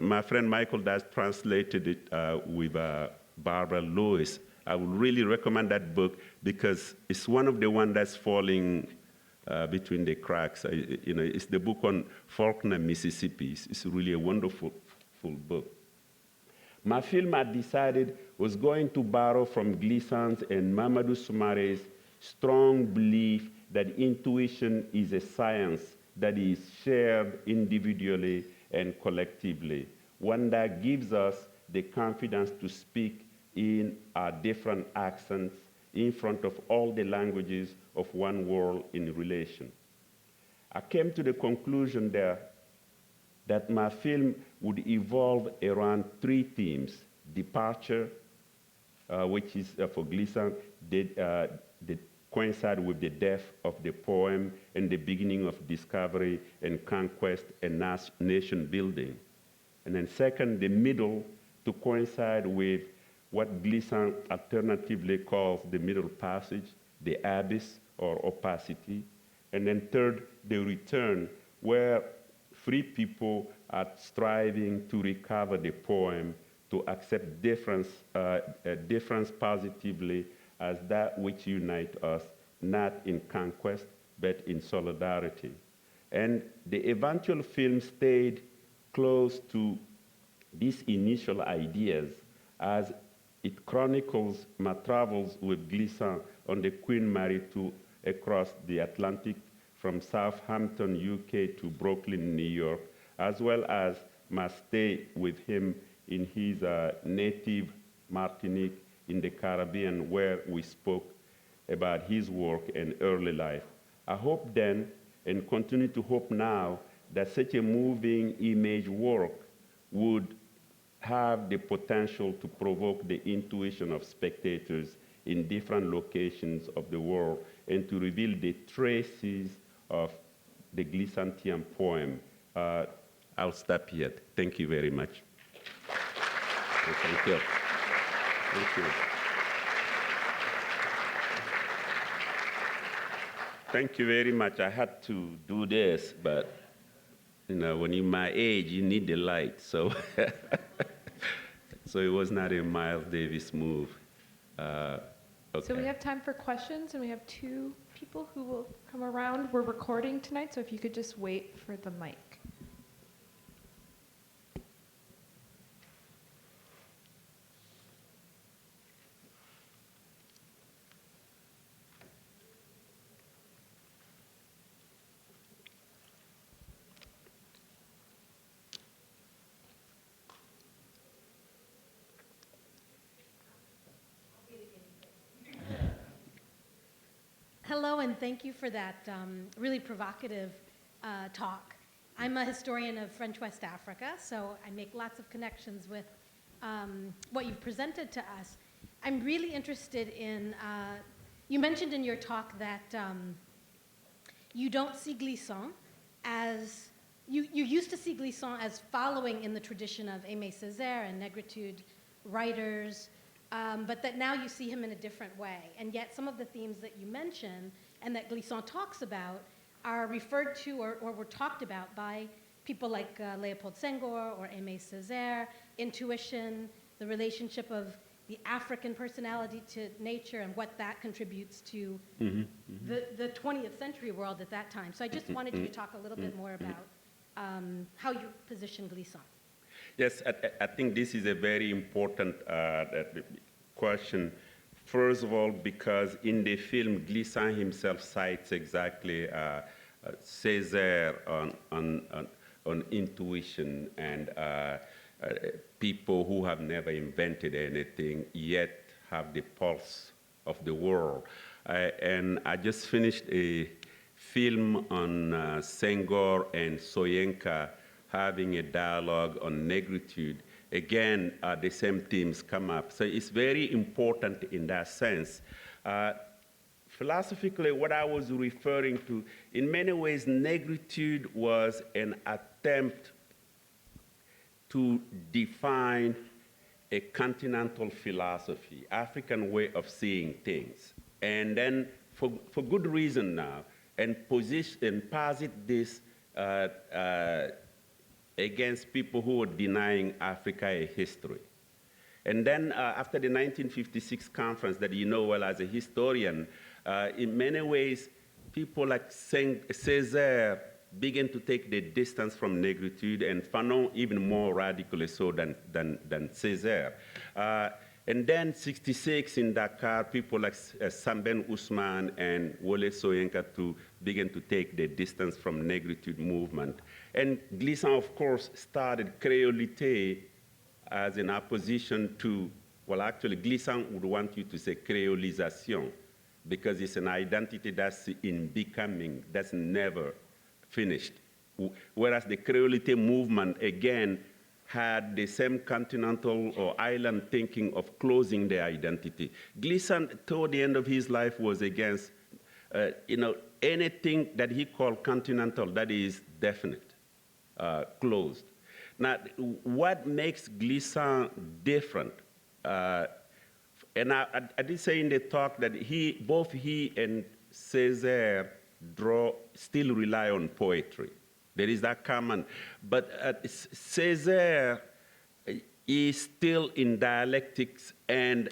my friend Michael Dash translated it with Barbara Lewis. I would really recommend that book because it's one of the ones that's falling between the cracks. It's the book on Faulkner, Mississippi. It's really a wonderful book. My film, I decided, was going to borrow from Gleason's and Mamadou Soumari's strong belief that intuition is a science that is shared individually and collectively, one that gives us the confidence to speak in our different accents in front of all the languages of one world in relation. I came to the conclusion there that my film would evolve around three themes: departure, which is for Gleason, that coincide with the death of the poem and the beginning of discovery and conquest and nation building. And then second, the middle, to coincide with what Gleason alternatively calls the middle passage, the abyss or opacity. And then third, the return, where free people are striving to recover the poem, to accept difference positively as that which unites us, not in conquest, but in solidarity. And the eventual film stayed close to these initial ideas as it chronicles my travels with Gleason on the Queen Mary II across the Atlantic from Southampton, UK to Brooklyn, New York, as well as my stay with him in his native Martinique in the Caribbean, where we spoke about his work and early life. I hope then, and continue to hope now, that such a moving image work would have the potential to provoke the intuition of spectators in different locations of the world and to reveal the traces of the Gleasontian poem. I'll stop here. Thank you very much. Thank you. Thank you. Thank you very much. I had to do this, but when you're my age, you need the light. So, so it was not a Miles Davis move. Okay. So we have time for questions, and we have two people who will come around. We're recording tonight, so if you could just wait for the mic. Hello, and thank you for that really provocative talk. I'm a historian of French West Africa, so I make lots of connections with what you've presented to us. I'm really interested in, you mentioned in your talk that you don't see Gleason as, you used to see Gleason as following in the tradition of Aimé Césaire and Negritude writers, but that now you see him in a different way. And yet some of the themes that you mention and that Gleason talks about are referred to or were talked about by people like Léopold Senghor or Aimé Césaire: intuition, the relationship of the African personality to nature and what that contributes to the 20th century world at that time. So I just wanted you to talk a little bit more about how you position Gleason. Yes, I think this is a very important question. First of all, because in the film, Gleason himself cites exactly Césaire on intuition and people who have never invented anything yet have the pulse of the world. And I just finished a film on Senghor and Soyinka having a dialogue on Negritude. Again, the same themes come up. So it's very important in that sense. Philosophically, what I was referring to, in many ways, Negritude was an attempt to define a continental philosophy, African way of seeing things. And then, for good reason now, and posit this against people who were denying Africa a history. And then after the 1956 conference that you know well as a historian, in many ways, people like Césaire began to take the distance from Negritude, and Fanon even more radically so than Césaire. And then 66 in Dakar, people like Samben Ousmane and Wole Soyinka began to take the distance from Negritude movement. And Glissant, of course, started Créolité as an opposition to, well, actually, Glissant would want you to say créolisation, because it's an identity that's in becoming, that's never finished. Whereas the Créolité movement, again, had the same continental or island thinking of closing their identity. Glissant, toward the end of his life, was against anything that he called continental, that is definite, closed. Now, what makes Glissant different? And I did say in the talk that both he and Césaire still rely on poetry. There is that common. But Césaire is still in dialectics and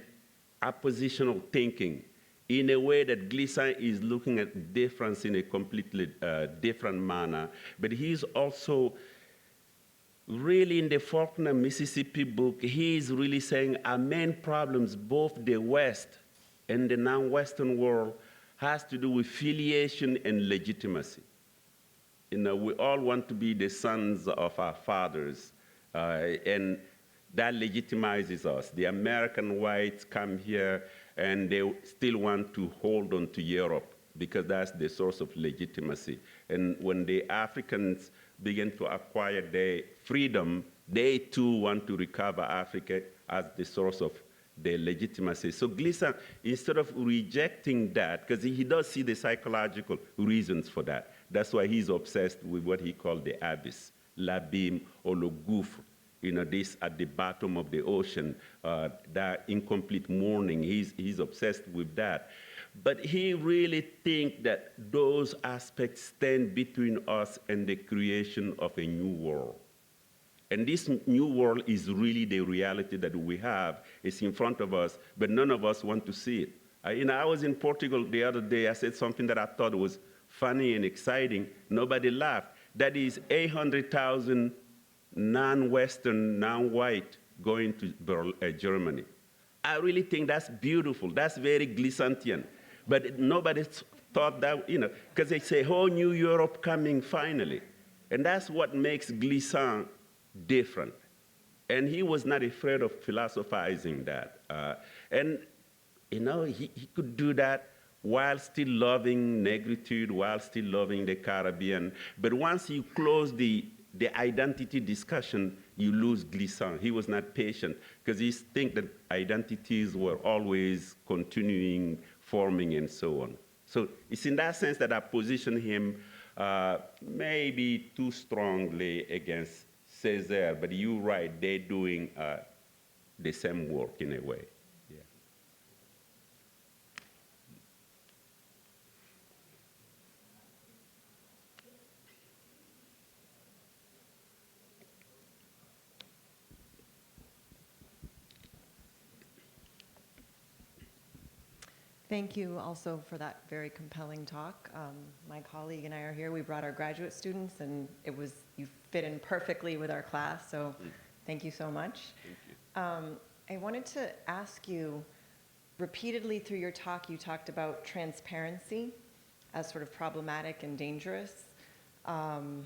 oppositional thinking in a way that Glissant is looking at difference in a completely different manner. But he's also really in the Faulkner, Mississippi book, he's really saying our main problems, both the West and the non-Western world, has to do with filiation and legitimacy. We all want to be the sons of our fathers, and that legitimizes us. The American whites come here and they still want to hold on to Europe because that's the source of legitimacy. And when the Africans begin to acquire their freedom, they too want to recover Africa as the source of their legitimacy. So Glissant, instead of rejecting that, because he does see the psychological reasons for that, that's why he's obsessed with what he called the abyss, l'abîme or le gouffre, this at the bottom of the ocean, that incomplete mourning, he's obsessed with that. But he really thinks that those aspects stand between us and the creation of a new world. And this new world is really the reality that we have. It's in front of us, but none of us want to see it. I was in Portugal the other day. I said something that I thought was funny and exciting. Nobody laughed. That is 800,000 non-Western, non-white going to Germany. I really think that's beautiful. That's very Glissantian. But nobody thought that, because it's a whole new Europe coming finally. And that's what makes Glissant different. And he was not afraid of philosophizing that. He could do that while still loving Negritude, while still loving the Caribbean. But once you close the identity discussion, you lose Glissant. He was not patient because he thinks that identities were always continuing, forming, and so on. So it's in that sense that I position him maybe too strongly against Césaire, but you're right, they're doing the same work in a way. Yeah. Thank you also for that very compelling talk. My colleague and I are here. We brought our graduate students, and you fit in perfectly with our class, so thank you so much. Thank you. I wanted to ask you, repeatedly through your talk, you talked about transparency as sort of problematic and dangerous. And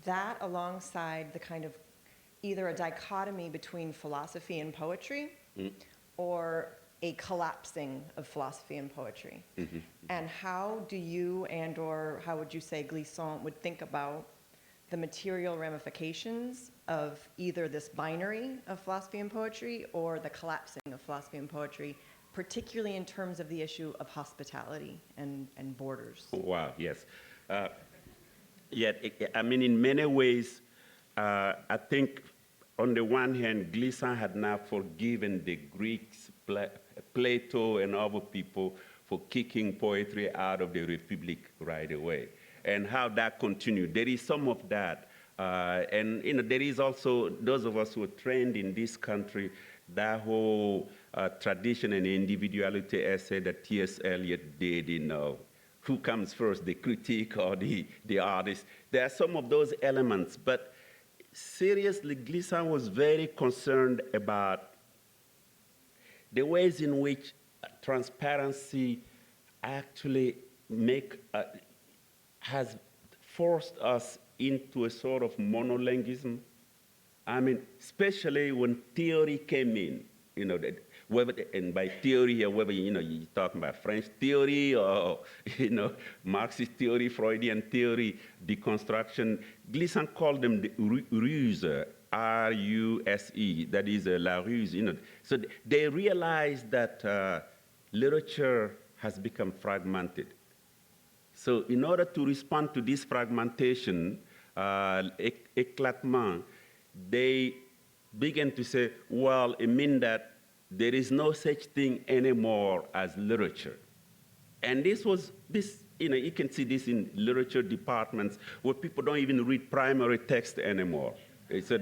that alongside the kind of either a dichotomy between philosophy and poetry, or a collapsing of philosophy and poetry. Mm-hmm. And how do you or how would you say Glissant would think about the material ramifications of either this binary of philosophy and poetry or the collapsing of philosophy and poetry, particularly in terms of the issue of hospitality and borders? Wow, yes. In many ways, I think on the one hand, Gleason had not forgiven the Greeks, Plato and other people for kicking poetry out of the Republic right away. and how that continued. There is some of that. And there is also, those of us who are trained in this country, that whole tradition and individuality essay that T.S. Eliot did, who comes first, the critique or the artist. There are some of those elements, but seriously, Gleason was very concerned about the ways in which transparency actually has forced us into a sort of monolinguism. I mean, especially when theory came in, and by theory here, whether, you're talking about French theory or, Marxist theory, Freudian theory, deconstruction. Gleason called them the ruse, R-U-S-E, that is la ruse, So they realized that literature has become fragmented. So in order to respond to this fragmentation, éclatement, they began to say, well, it means that there is no such thing anymore as literature. And you can see this in literature departments where people don't even read primary text anymore. So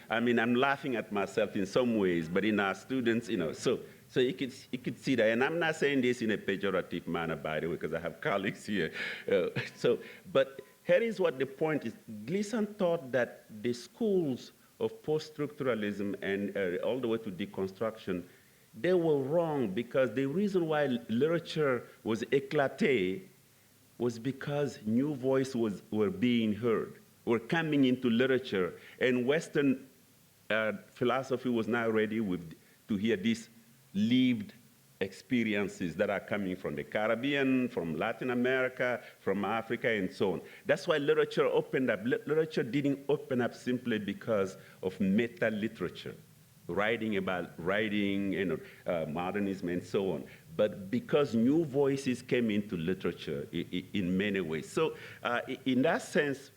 I'm laughing at myself in some ways, but in our students, so you could see that. And I'm not saying this in a pejorative manner, by the way, because I have colleagues here. But here is what the point is. Gleason thought that the schools of post-structuralism and all the way to deconstruction, they were wrong, because the reason why literature was éclaté was because new voices were being heard, were coming into literature, and Western philosophy was now ready to hear these lived experiences that are coming from the Caribbean, from Latin America, from Africa, and so on. That's why literature opened up. Literature didn't open up simply because of meta-literature, writing, modernism, and so on, but because new voices came into literature in many ways. So in that sense,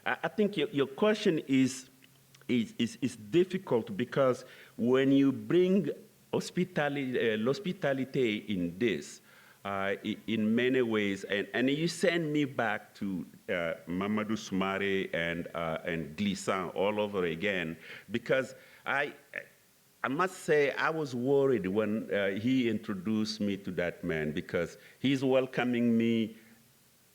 I think your question is difficult, because when you bring l'hospitalité in this, in many ways, and you send me back to Mamadou Sumari and Gleason all over again, because I must say I was worried when he introduced me to that man, because he's welcoming me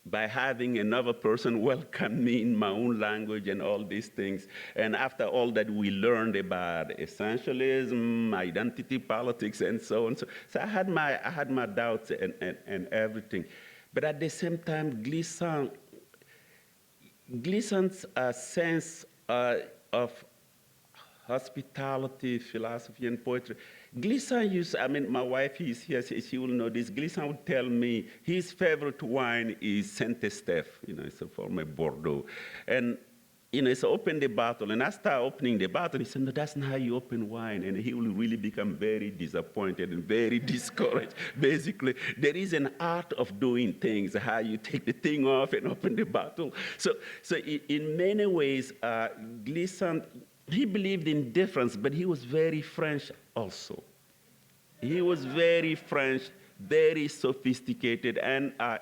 by having another person welcome me in my own language and all these things. And after all that we learned about essentialism, identity politics, and so on. So I had my doubts and everything. But at the same time, Gleason's sense of hospitality, philosophy, and poetry. Gleason used, my wife is here, she will know this. Gleason would tell me his favorite wine is Saint-Estèphe, it's a former Bordeaux. And, so open the bottle, and I start opening the bottle, he said, no, that's not how you open wine. And he will really become very disappointed and very discouraged. Basically, there is an art of doing things, how you take the thing off and open the bottle. So in many ways, Gleason, he believed in difference, but he was very French also. He was very French, very sophisticated, and I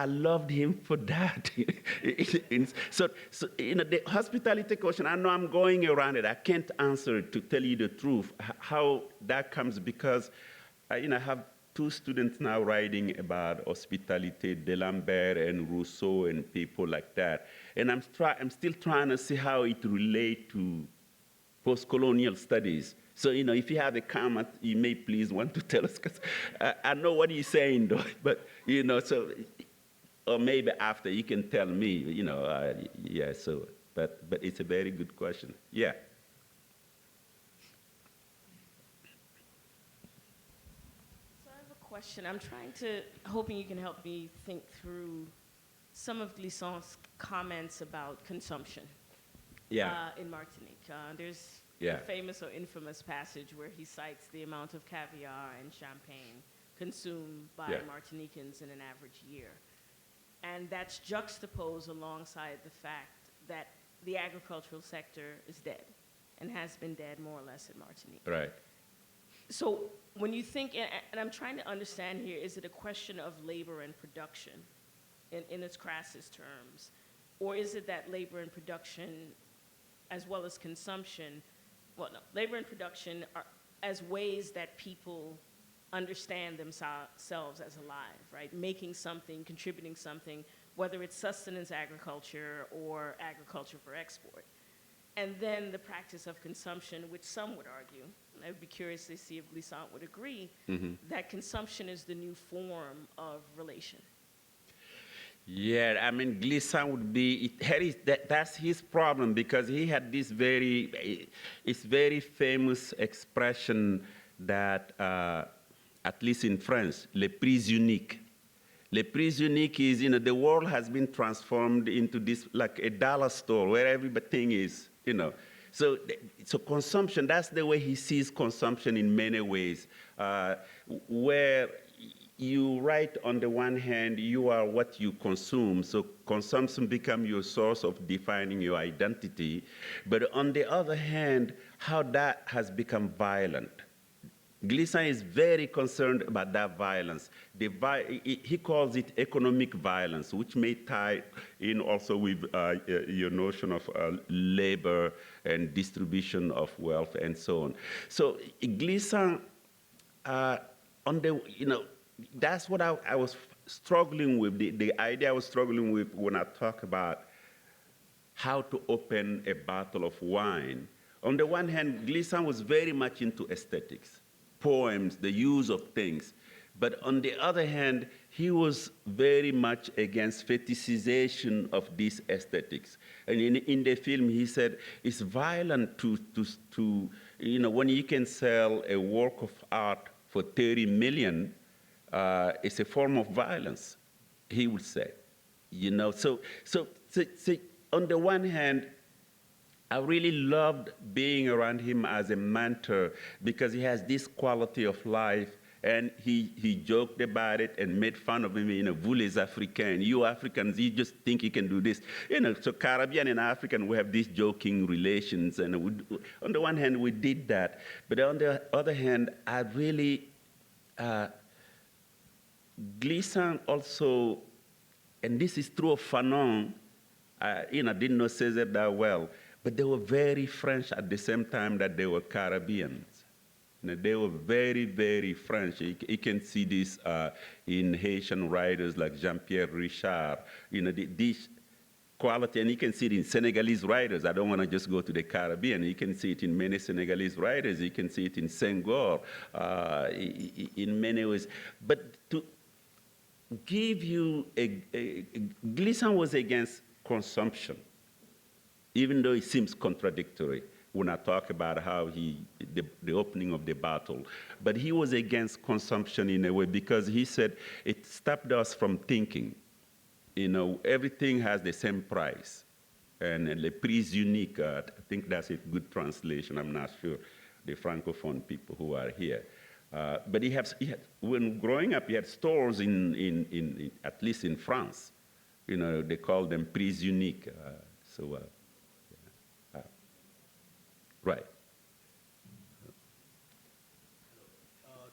loved him for that. So the hospitality question, I know I'm going around it. I can't answer it, to tell you the truth, how that comes, because I have two students now writing about hospitality, D'Alembert and Rousseau and people like that. And I'm still trying to see how it relates to post-colonial studies. So, if you have a comment, you may please want to tell us, because I know what he's saying, though, but, so, or maybe after you can tell me, but it's a very good question. Yeah. Question. I'm hoping you can help me think through some of Glissant's comments about consumption in Martinique. There's a famous or infamous passage where he cites the amount of caviar and champagne consumed by Martinicans in an average year. And that's juxtaposed alongside the fact that the agricultural sector is dead and has been dead more or less in Martinique. Right. So when you think, and I'm trying to understand here, is it a question of labor and production? in its crassest terms? Or is it that labor and production, as well as consumption, well, no, labor and production are as ways that people understand themselves as alive, right? Making something, contributing something, whether it's sustenance agriculture or agriculture for export. And then the practice of consumption, which some would argue, and I would be curious to see if Glissant would agree, that consumption is the new form of relation. Yeah, I mean, Gleason would be, that's his problem, because he had this very famous expression that, at least in France, le prix unique. Le prix unique is, the world has been transformed into this, like a dollar store where everything is, So consumption, that's the way he sees consumption in many ways, where you write on the one hand, you are what you consume, so consumption becomes your source of defining your identity. But on the other hand, how that has become violent. Gleason is very concerned about that violence. He calls it economic violence, which may tie in also with your notion of labor and distribution of wealth and so on. So Gleason, that's what I was struggling with, the idea I was struggling with when I talk about how to open a bottle of wine. On the one hand, Gleason was very much into aesthetics, poems, the use of things. But on the other hand, he was very much against fetishization of these aesthetics. And in the film, he said, it's violent to when you can sell a work of art for 30 million, it's a form of violence, he would say. So on the one hand, I really loved being around him as a mentor because he has this quality of life, and he joked about it and made fun of him, vous les Africains, you Africans, you just think you can do this. So Caribbean and African, we have these joking relations, and on the one hand, we did that. But on the other hand, I really, Gleason also, and this is true of Fanon, didn't know César that well, but they were very French at the same time that they were Caribbeans. They were very, very French. You can see this in Haitian writers like Jean-Pierre Richard, this quality, and you can see it in Senegalese writers. I don't want to just go to the Caribbean. You can see it in many Senegalese writers. You can see it in Senghor in many ways. But to give you Gleason was against consumption, even though it seems contradictory when I talk about how the opening of the bottle. But he was against consumption in a way because he said it stopped us from thinking. Everything has the same price. And le prix unique, I think that's a good translation. I'm not sure, the Francophone people who are here. But when growing up, he had stores in at least in France. They call them prix unique. Right.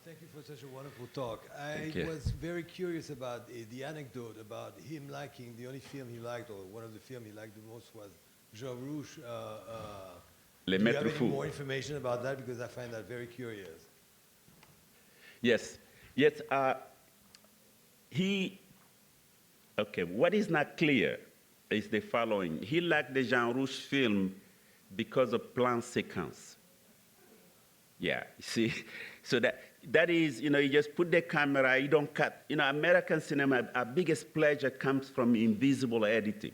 Thank you for such a wonderful talk. I was very curious about the anecdote about him liking, the only film he liked, or one of the films he liked the most was Jean Rouge. Do you have any more information about that? Because I find that very curious. Yes. What is not clear is the following. He liked the Jean Rouge film because of plan séquence. Yeah, see, so that is, you just put the camera, you don't cut. American cinema, our biggest pleasure comes from invisible editing.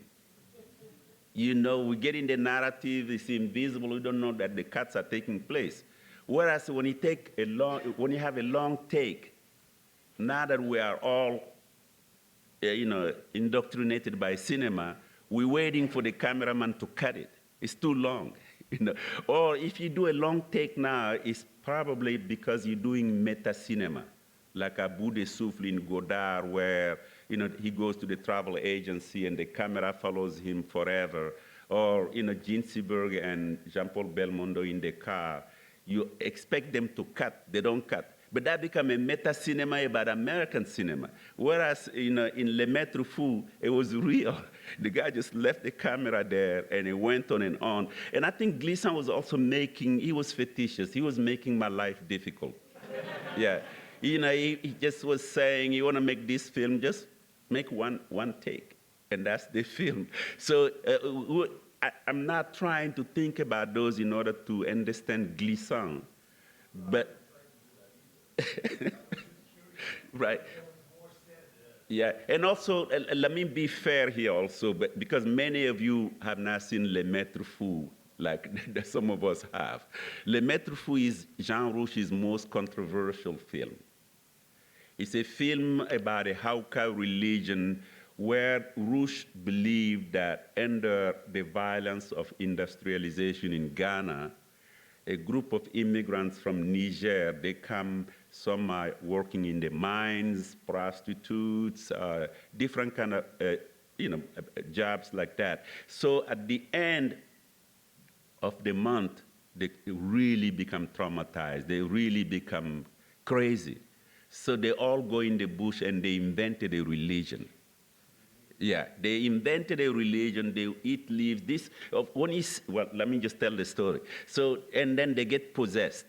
We get in the narrative, it's invisible, we don't know that the cuts are taking place. Whereas when you have a long take, now that we are all, indoctrinated by cinema, we're waiting for the cameraman to cut it. It's too long. Or if you do a long take now, it's probably because you're doing meta-cinema, like a Bout de Souffle in Godard, where he goes to the travel agency and the camera follows him forever. Or Gene Seberg and Jean-Paul Belmondo in the car. You expect them to cut, they don't cut. But that became a meta-cinema about American cinema. Whereas in Le Maître Fou, it was real. The guy just left the camera there, and it went on and on. And I think Gleason was also he was fetishious. He was making my life difficult. Yeah. He just was saying, you want to make this film, just make one take. And that's the film. So I'm not trying to think about those in order to understand Gleason. But right. Yeah, and also, let me be fair here also, but because many of you have not seen Le Maître Fou, like some of us have. Le Maître Fou is Jean Rouche's most controversial film. It's a film about a Hauka religion where Rouche believed that under the violence of industrialization in Ghana, a group of immigrants from Niger, they come, some are working in the mines, prostitutes, different kind of jobs like that. So at the end of the month, they really become traumatized. They really become crazy. So they all go in the bush and they invented a religion. Yeah, they invented a religion, they eat leaves. Well, let me just tell the story. So, and then they get possessed,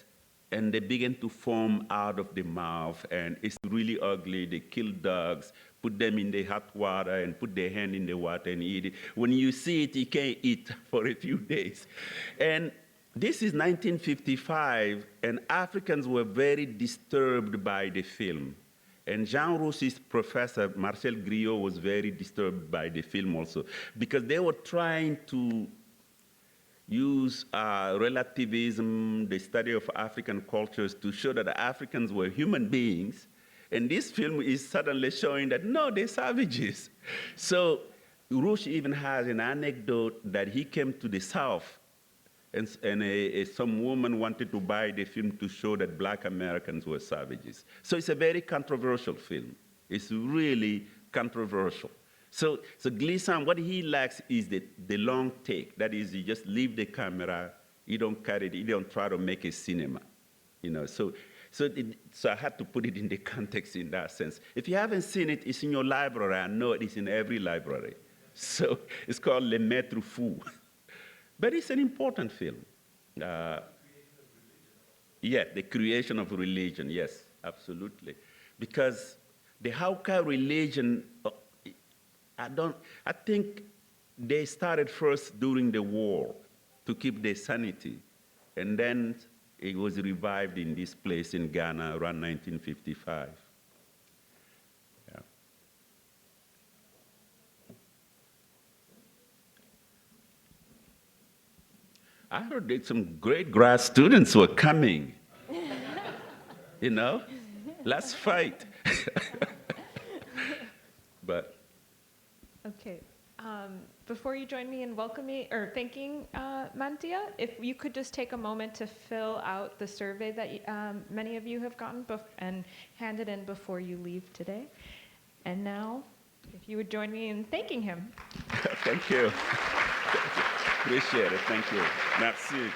and they begin to foam out of the mouth, and it's really ugly. They kill dogs, put them in the hot water, and put their hand in the water and eat it. When you see it, you can't eat for a few days. And this is 1955, and Africans were very disturbed by the film. And Jean Rouche's professor, Marcel Griot, was very disturbed by the film also, because they were trying to use relativism, the study of African cultures, to show that Africans were human beings. And this film is suddenly showing that, no, they're savages. So Rouche even has an anecdote that he came to the South, and some woman wanted to buy the film to show that Black Americans were savages. So it's a very controversial film. It's really controversial. So Gleason, what he lacks is the long take. That is, you just leave the camera, you don't cut it, you don't try to make a cinema. So I had to put it in the context in that sense. If you haven't seen it, it's in your library. I know it is in every library. So it's called Le Maître Fou. But it's an important film. Yeah, the creation of religion, yes, absolutely. Because the Hauka religion, I think they started first during the war to keep their sanity. And then it was revived in this place in Ghana around 1955. I heard that some great grad students were coming. Let's fight. But. Okay. Before you join me in thanking Manthia, if you could just take a moment to fill out the survey that many of you have gotten and hand it in before you leave today. And now, if you would join me in thanking him. Thank you. Appreciate it. Thank you. Merci.